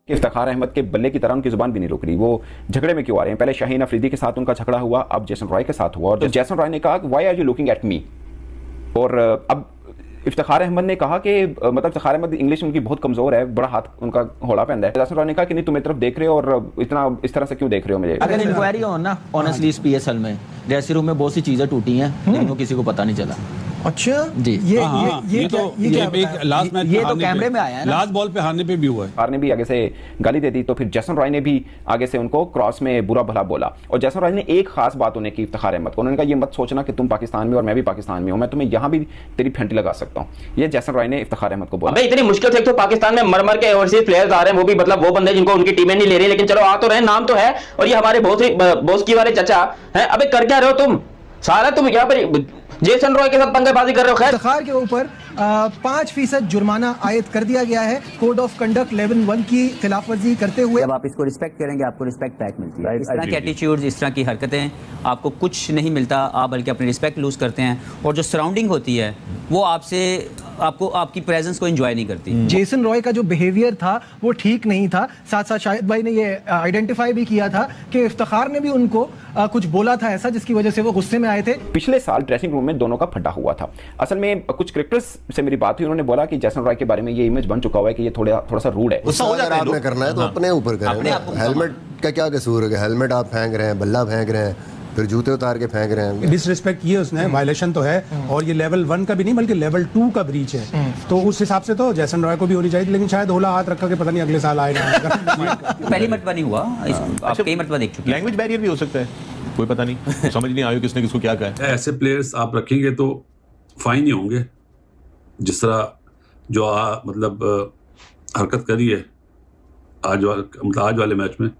इफ्तिखार अहमद के बल्ले की तरह उनकी जुबान भी नहीं रुक रही। वो झगड़े में क्यों आ रहे हैं? पहले शाहीन अफरीदी के साथ उनका झगड़ा हुआ, अब जेसन रॉय के साथ हुआ, और तो जेसन रॉय ने कहा why are you looking at me. और अब इफ्तिखार अहमद ने कहा कि मतलब इफ्तिखार अहमद इंग्लिश उनकी बहुत कमजोर है, बड़ा हाथ उनका होड़ा पहनता है। जेसन रॉय ने कहा कि नहीं, तुम मेरी तरफ देख रहे हो और इतना इस तरह से क्यों देख रहे हो मुझे। अगर इंक्वायरी हो ना ऑनेस्टली इस पीएसएल में ड्रेसिंग रूम में बहुत सी चीजें टूटी हैं लेकिन वो किसी को पता नहीं चला। अच्छा जी, ये तो लास्ट मैच ये तो कैमरे में आया है ना, लास्ट बॉल पे हारने पे भी हुआ है। हार ने भी आगे से गाली दे दी, तो फिर जेसन रॉय ने भी आगे से उनको क्रॉस में बुरा भला बोला। और जेसन रॉय ने एक खास बात उन्हें की इफ्तिखार अहमद को, उन्होंने कहा ये मत सोचना कि तुम पाकिस्तान में और मैं भी पाकिस्तान में हूं, मैं तुम्हें यहां भी तेरी फेंटी लगा सकता हूं। ये जेसन रॉय ने इफ्तिखार अहमद को बोला। इतनी मुश्किल से तो पाकिस्तान में मर के ओवरसीज प्लेयर्स आ रहे हैं, वो भी मतलब वो बंदे जिनको उनकी टीमें नहीं ले रही, लेकिन चलो आ तो रहे, नाम तो है। और ये हमारे बॉस की वाले चचा है। अबे कर क्या रहे हो तुम? सारा तुम यहाँ पर जेसन रॉय के साथ पंगेबाजी कर रहे हो। खैर, इफ्तिखार के ऊपर 5% जुर्माना आयद कर दिया गया है कोड ऑफ कंडक्ट 11(1) की खिलाफवर्जी करते हुए। जब आप इसको रिस्पेक्ट करेंगे आपको रिस्पेक्ट बैक मिलती है। इस तरह के एटीट्यूड्स, इस तरह की हरकतें, आपको कुछ नहीं मिलता, आप बल्कि अपनी रिस्पेक्ट लूज करते हैं। और जो सराउंडिंग होती है वो आपको आपकी प्रेजेंस को एंजॉय नहीं करती। जेसन रॉय का जो बिहेवियर था वो ठीक नहीं था। साथ साथ शाहिद भाई ने ये आइडेंटिफाई भी किया था कि इफ्तिखार ने भी उनको कुछ बोला था ऐसा जिसकी वजह से वो गुस्से में आए थे। पिछले साल ड्रेसिंग रूम में दोनों का फटा हुआ था। असल में कुछ क्रिकेटर्स से मेरी बात हुई, उन्होंने बोला कि जेसन रॉय के बारे में ये इमेज बन चुका हुआ है कि ये थोड़ा सा रूड है। अगर आपने करना है तो अपने ऊपर करें। हेलमेट का क्या कसूर है? हेलमेट आप फेंक रहे हैं, बल्ला फेंक रहे हैं, फिर जूते उतार के फेंक रहे हैं। डिसरिस्पेक्ट किए उसने, वायलेशन तो है, और ये लेवल 1 का भी नहीं बल्कि लेवल 2 का ब्रीच है। तो उस हिसाब से तो जेसन रॉय को भी होनी चाहिए, लेकिन शायद होला हाथ रखा के पता नहीं अगले साल आएगा। पहली मरतबा नहीं हुआ, आप कई मरतबा देख चुके हैं। लैंग्वेज बैरियर भी हो सकता है, कोई पता नहीं, समझ नहीं आया किसने किसको क्या कहा है। ऐसे प्लेयर्स आप रखेंगे तो फाइन ही होंगे, जिस तरह जो मतलब हरकत करी है आज वाले मैच में,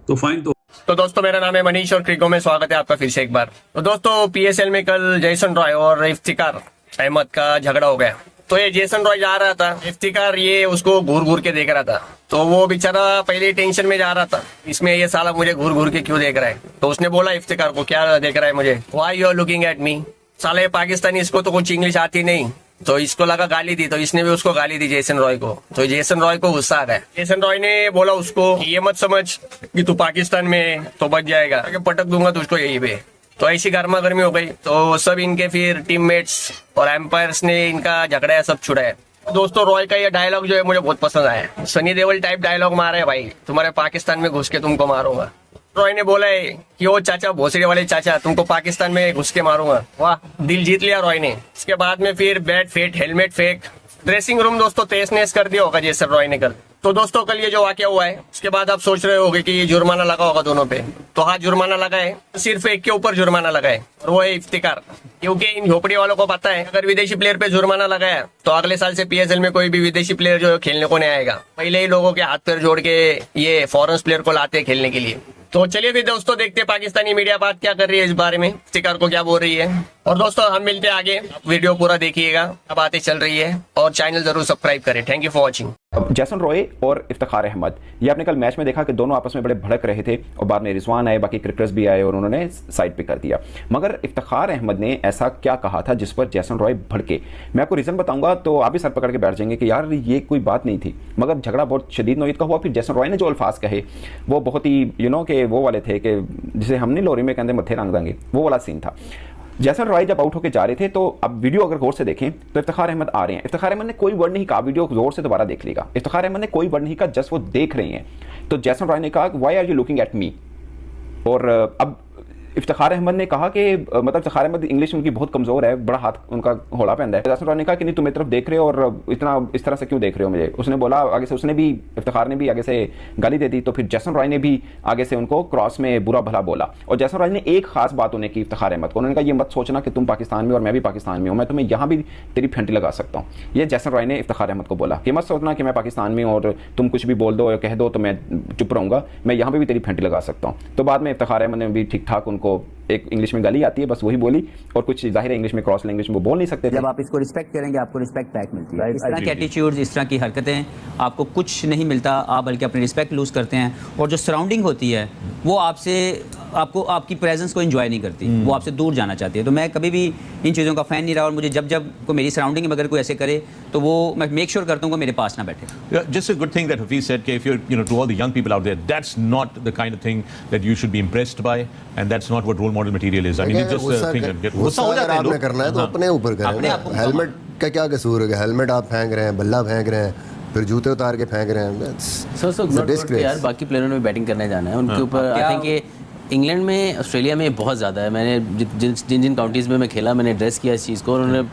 तो फाइन तो दोस्तों मेरा नाम है मनीष और क्रिको में स्वागत है आपका फिर से एक बार। तो दोस्तों पीएसएल में कल जेसन रॉय और इफ्तिखार अहमद का झगड़ा हो गया। तो ये जेसन रॉय जा रहा था, इफ्तिखार ये उसको घूर घूर के देख रहा था। तो वो बेचारा पहले टेंशन में जा रहा था, इसमें ये साला मुझे घूर घूर के क्यों देख रहा है। तो उसने बोला इफ्तिखार को, क्या देख रहा है मुझे, why you are looking at me. साला ये पाकिस्तानी, इसको तो कुछ इंग्लिश आती नहीं, तो इसको लगा गाली दी, तो इसने भी उसको गाली दी जेसन रॉय को। तो जेसन रॉय को गुस्सा आ गया। जेसन रॉय ने बोला उसको ये मत समझ कि तू पाकिस्तान में तो बच जाएगा, पटक दूंगा तुझको यहीं पे। तो ऐसी गर्मा गर्मी हो गई। तो सब इनके फिर टीममेट्स और एम्पायर्स ने इनका झगड़ा सब छुड़ाया। दोस्तों रॉय का ये डायलॉग जो है मुझे बहुत पसंद आया। सनी देओल टाइप डायलॉग मारा है भाई, तुम्हारे पाकिस्तान में घुस के तुमको मारूंगा। रॉय ने बोला है कि वो चाचा, भोसड़ी वाले चाचा, तुमको पाकिस्तान में घुस के मारूंगा। वाह, दिल जीत लिया रॉय ने। इसके बाद में फिर बैट फेट, हेलमेट फेंक, ड्रेसिंग रूम दोस्तों तेज नेस कर दिया होगा जेसन रॉय ने कल। तो दोस्तों कल ये जो वाकया हुआ है, उसके बाद आप सोच रहे होगे कि ये जुर्माना लगा होगा दोनों पे। तो हाँ, जुर्माना लगा है, सिर्फ एक के ऊपर जुर्माना लगा है, और वो है इफ्तिखार। क्योंकि इन झोपड़ी वालों को पता है अगर विदेशी प्लेयर पे जुर्माना लगाया तो अगले साल से पीएसएल में कोई भी विदेशी प्लेयर जो खेलने को नहीं आएगा। पहले ही लोगों के हाथ पैर जोड़ के ये फॉरेन प्लेयर को लाते हैं खेलने के लिए। तो चलिए फिर दोस्तों देखते हैं पाकिस्तानी मीडिया बात क्या कर रही है इस बारे में, इफ्तिखार को क्या बोल रही है। और दोस्तों हम मिलते हैं आगे, वीडियो पूरा देखिएगा, अब बातें चल रही है, और चैनल जरूर सब्सक्राइब करें। Thank you for watching. Jason Roy और इफ्तिखार अहमद, ये आपने कल मैच में देखा कि दोनों आपस में बड़े भड़क रहे थे, और बाद में रिजवान आए, बाकी क्रिकेटर्स भी आए और उन्होंने साइड पे कर दिया। मगर इफ्तिखार अहमद ने ऐसा क्या कहा था जिस पर जेसन रॉय भड़के? मैं आपको रीजन बताऊंगा तो आप भी सर पकड़ के बैठ जाएंगे कि यार ये कोई बात नहीं थी। मगर झगड़ा बहुत शदीद नौयत का हुआ। फिर जेसन रॉय ने जो अल्फाज कहे वो बहुत ही के वो वाले थे कि जिसे हम नहीं लोरी में कहते मत्थे रंग देंगे, वो वाला सीन था। जेसन रॉय जब आउट होकर जा रहे थे, तो अब वीडियो अगर गौर से देखें तो इफ्तिखार अहमद आ रहे हैं। इफ्तिखार अहमद ने कोई वर्ड नहीं कहा, वीडियो गौर से दोबारा देख लेगा। इफ्तिखार अहमद ने कोई वर्ड नहीं कहा, जस्ट वो देख रही हैं। तो जेसन रॉय ने कहा why are you looking at me. और अब इफ्तिखार अहमद ने कहा कि मतलब इफ्तिखार अहमद इंग्लिश उनकी बहुत कमजोर है, बड़ा हाथ उनका होड़ा पहनता है। जेसन रॉय ने कहा कि नहीं, तुम मेरी तरफ देख रहे हो और इतना इस तरह से क्यों देख रहे हो मुझे। उसने बोला आगे से, उसने भी, इफ्तिखार ने भी आगे से गाली दे दी। तो फिर जेसन रॉय ने भी आगे से उनको क्रॉस में बुरा भला बोला। और जेसन रॉय ने एक खास बात उन्हें की इफ्तिखार अहमद को, उन्होंने कहा ये मत सोचना कि तुम पाकिस्तान में और मैं भी पाकिस्तान में हूँ, मैं तुम्हें यहाँ भी तेरी फेंटी लगा सकता हूँ। ये जेसन रॉय ने इफ्तिखार अहमद को बोला कि मत सोचना कि मैं पाकिस्तान में हूँ और तुम कुछ भी बोल दो या कह दो तो मैं चुप रहूंगा, मैं यहाँ पे भी तेरी फेंटी लगा सकता हूँ। तो बाद में इफ्तिखार अहमद ने भी ठीक ठाक उनको, एक इंग्लिश में गाली आती है बस वही बोली, और कुछ जाहिर है इंग्लिश में, क्रॉस लैंग्वेज में वो बोल नहीं सकते थे। जब आप इसको रिस्पेक्ट करेंगे आपको रिस्पेक्ट बैक मिलती है। इस तरह के एटीट्यूड्स, इस तरह की हरकतें, आपको कुछ नहीं मिलता, आप बल्कि अपनी रिस्पेक्ट लूज करते हैं। और जो सराउंडिंग होती है वो आपको आपकी प्रेजेंस को एंजॉय नहीं करती, वो आपसे दूर जाना चाहती है। तो मैं कभी भी इन चीज़ों का फ़ैन नहीं रहा, और मुझे जब जब को मेरी सराउंडिंग में अगर कोई ऐसे करे तो वो मैं मेक श्योर करता हूँ कि मेरे पास ना बैठे। Just a good thing that Hafiz said, if you're, to all the young people out there, that's not the kind of thing that you should be impressed by, and that's not what role model material is. I mean, it's just a thing that गुस्सा हो जाता है लोग। करना है तो अपने ऊपर करें। हेलमेट का क्या कसूर है? हेलमेट आप फेंक रहे हैं, बल्ला फेंक रहे हैं, फिर जूते उतार के फेंक रहे हैं। सो यार बाकी प्लेयरों ने बैटिंग करने जाना है उनके ऊपर। आई थिंक ये इंग्लैंड में, ऑस्ट्रेलिया में बहुत ज़्यादा है। मैंने जिन काउंटीज़ में मैं खेला, मैंने एड्रेस किया इस चीज़ को, और उन्होंने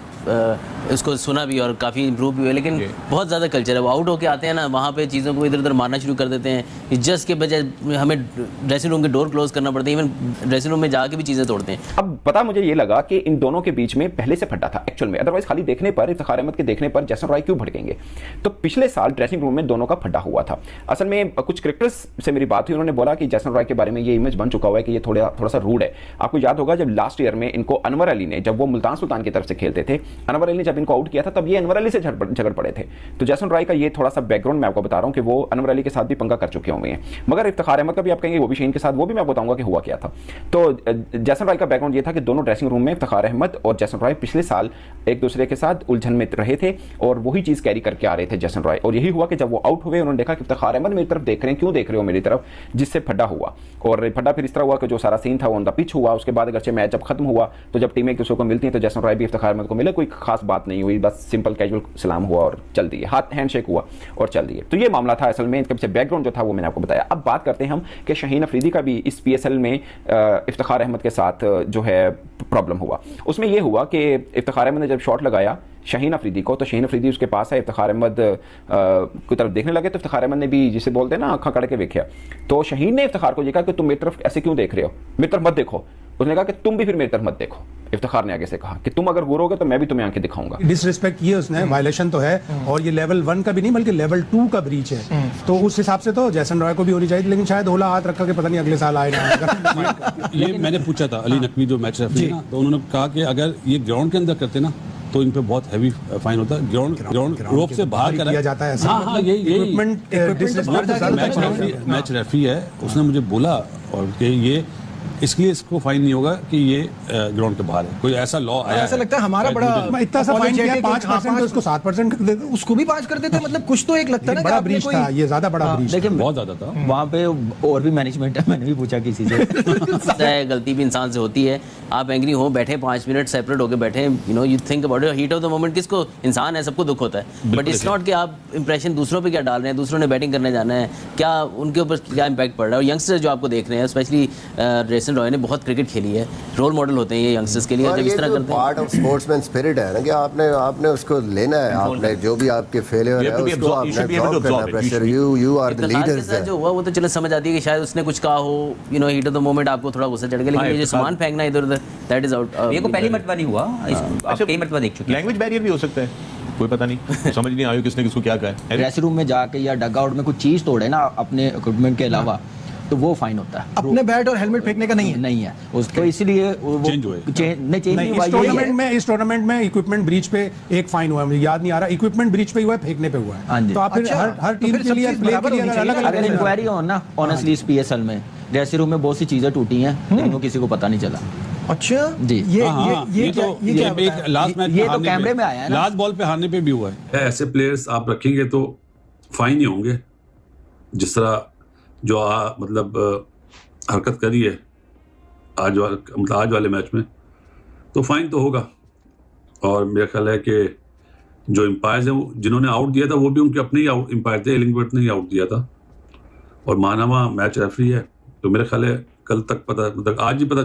इसको सुना भी और काफ़ी इंप्रूव भी हुआ। लेकिन बहुत ज़्यादा कल्चर है, वो आउट होके आते हैं ना, वहाँ पे चीज़ों को इधर उधर मारना शुरू कर देते हैं। जस्ट के बजाय हमें ड्रेसिंग रूम के डोर क्लोज करना पड़ता है, इवन ड्रेसिंग रूम में जाके भी चीज़ें तोड़ते हैं। अब पता मुझे ये लगा कि इन दोनों के बीच में पहले से फटा था एक्चुअल में, अदरवाइज खाली देखने पर, इफ्तिखार अहमद के देखने पर जैसन रॉय क्यों भड़केंगे? तो पिछले साल ड्रेसिंग रूम में दोनों का फटा हुआ था। असल में कुछ क्रिकेटर्स से मेरी बात हुई, उन्होंने बोला कि जैसन रॉय के बारे में ये इमेज बन चुका हुआ है कि ये थोड़ा सा रूड है। आपको याद होगा जब लास्ट ईयर में इनको अनवर अली ने, जब वो मुल्तान सुल्तान की तरफ से खेलते थे, अनवर अली ने जब इनको आउट किया था, तब ये अनवर अली से झगड़ पड़े थे। तो जैसन रॉय का ये थोड़ा सा बैकग्राउंड मैं आपको बता रहा हूं कि वो अनवर अली के साथ भी पंगा कर चुके हुए हैं। मगर इफ्तिखार अहमद का भी आप कहेंगे वो भी शहीन के साथ, वो भी मैं बताऊंगा कि हुआ क्या था। तो जैसन रॉय का बैकग्राउंड ये था कि दोनों ड्रेसिंग रूम में इफ्तिखार अहमद और जैसन रॉय पिछले साल एक दूसरे के साथ उलझन में रहे थे, और वही चीज कैरी करके आ रहे थे जैसन रॉय। और यही हुआ कि जब वो आउट हुए, उन्होंने देखा कि इफ्तिखार अहमद मेरी तरफ देख रहे हैं, क्यों देख रहे हो मेरी तरफ, जिससे फड्डा हुआ। और फड्डा फिर इस तरह हुआ कि जो सारा सीन था वो ऑन द पिच हुआ। उसके बाद अगरचे मैच जब खत्म हुआ तो जब टीमें एक दूसरे को मिलती हैं तो जैसन रॉय भी इफ्तिखार अहमद को मिले, कोई खास बात नहीं हुई, बस सिंपल कैजुअल सलाम हुआ और चल दिए, हाथ हैंडशेक हुआ और चल दिए। तो ये मामला था असल में। इनके पीछे बैकग्राउंड जो था वो मैंने आपको बताया। अब बात करते हैं हम कि शाहीन अफरीदी का भी इस PSL में इफ्तिखार अहमद के साथ जो है प्रॉब्लम हुआ। उसमें यह हुआ कि इफ्तिखार अहमद ने जब शॉट लगाया शाहीन अफरीदी को, तो शाहीन अफरीदी उसके पास है, इफ्तिखार अहमद की तरफ देखने लगे, तो इफ्तिखार अहमद ने भी, जिसे बोलते हैं ना, आंखा कड़ के देखा। तो शाहीन ने इफ्तिखार को ये कहा कि तुम मेरी तरफ ऐसे क्यों देख रहे हो, मेरी तरफ मत देखो। उसने कहा कि तुम भी फिर मेरी तरफ मत देखो। इफ्तिखार ने आगे से कहा कि तुम अगर घूरोगे तो मैं भी तुम्हें आंखें दिखाऊंगा। डिसरिस्पेक्ट किए उसने, वायलेशन तो है, और ये लेवल 1 का भी नहीं बल्कि लेवल 2 का ब्रीच है। तो उस हिसाब से तो जैसन रॉय को भी होनी चाहिए, लेकिन शायद होला हाथ रखा के पता नहीं अगले साल आए ना। ये मैंने पूछा था अली नकवी जो मैच रेफरी ना, तो उन्होंने कहा कि अगर ये ग्राउंड के अंदर करते ना तो इन पे बहुत हैवी फाइन होता है। ग्राउंड रोप से बाहर किया जाता है। हाँ, यही मैच रेफरी है, उसने मुझे बोला और कि ये इसलिए इसको फाइन नहीं होगा कि ये ग्राउंड के बाहर है। कोई ऐसा लॉ आया, ऐसा लगता है हमारा बड़ा इतना सा फाइन किया 5% तो उसको 7% कर देते, उसको भी 5 कर देते। मतलब कुछ तो एक लगता है ना, बड़ा ब्रीच था, ये ज्यादा बड़ा ब्रीच, देखिए बहुत ज्यादा था वहाँ पे। और भी मैनेजमेंट है, मैंने भी पूछा किसी से। गलती भी इंसान से होती है। आप एंग्री हो, बैठे 5 मिनट सेपरेट होकर बैठे, you think about it, heat of the moment. किसको, इंसान है, सबको दुख होता है, बट इट्स नॉट कि आप इंप्रेशन दूसरों पे क्या डाल रहे हैं, दूसरों ने बैटिंग करने जाना है, क्या उनके ऊपर क्या इंपैक्ट पड़ रहा है। और यंगस्टर्स जो आपको देख रहे हैं, स्पेशली जैसन रॉय ने बहुत क्रिकेट खेली है, रोल मॉडल होते हैं ये यंगस्टर्स के लिए। जब इस तरह करते हैं, पार्ट ऑफ स्पोर्ट्समैन स्पिरिट है ना कि आपने उसको लेना है, आपने जो भी आपके फेलियर है उसको आपने ड्रॉप करना है। Pressure, you are the leaders. जो हुआ वो तो चलो समझ आती है कि शायद उसने कुछ कहा हो, हीट ऑफ द मोमेंट आपको थोड़ा गुस्सा चढ़ गया, लेकिन ये जो सामान फेंकना इधर उधर, दैट इज आउट। ये को पहली मर्तबा नहीं हुआ, आप कई मर्तबा देख चुके हैं। लैंग्वेज बैरियर भी हो सकता है, कोई पता नहीं, समझ नहीं आया किसने किसको क्या कहा है। ड्रेसिंग रूम में जाके या डग आउट में कुछ चीज तोड़े ना अपने इक्विपमेंट के अलावा, तो वो फाइन होता है। अपने बैट और हेलमेट फेंकने का नहीं है, नहीं है उसको, इसलिए चेंज हुए नहीं। इस टूर्नामेंट में इक्विपमेंट ब्रीच पे एक फाइन हुआ, मुझे याद नहीं आ रहा, इक्विपमेंट ब्रीच पे हुआ है, फेंकने पे हुआ है। तो आप फिर हर टीम के लिए अगर इंक्वायरी हो ना, ऑनेस्टली इस PSL में ड्रेसिंग रूम में बहुत सी चीजें टूटी हैं, लेकिन वो किसी को पता नहीं चला। अच्छा जी, ये तो लास्ट मैच ये तो कैमरे में आया है, लास्ट बॉल पे हारने पे भी हुआ है। ऐसे प्लेयर्स आप रखेंगे तो फाइन ही होंगे। जिस तरह जो मतलब हरकत करी है आज वाले मैच में, तो फाइन तो होगा। और मेरा ख्याल है कि जो एम्पायर्स हैं, जिन्होंने आउट दिया था वो भी उनके अपने ही एम्पायर थे, इलिंगवर्थ ने ही आउट दिया था, और मानामा मैच रेफरी है। तो मेरा ख्याल है कल तक पता, मतलब आज ही पता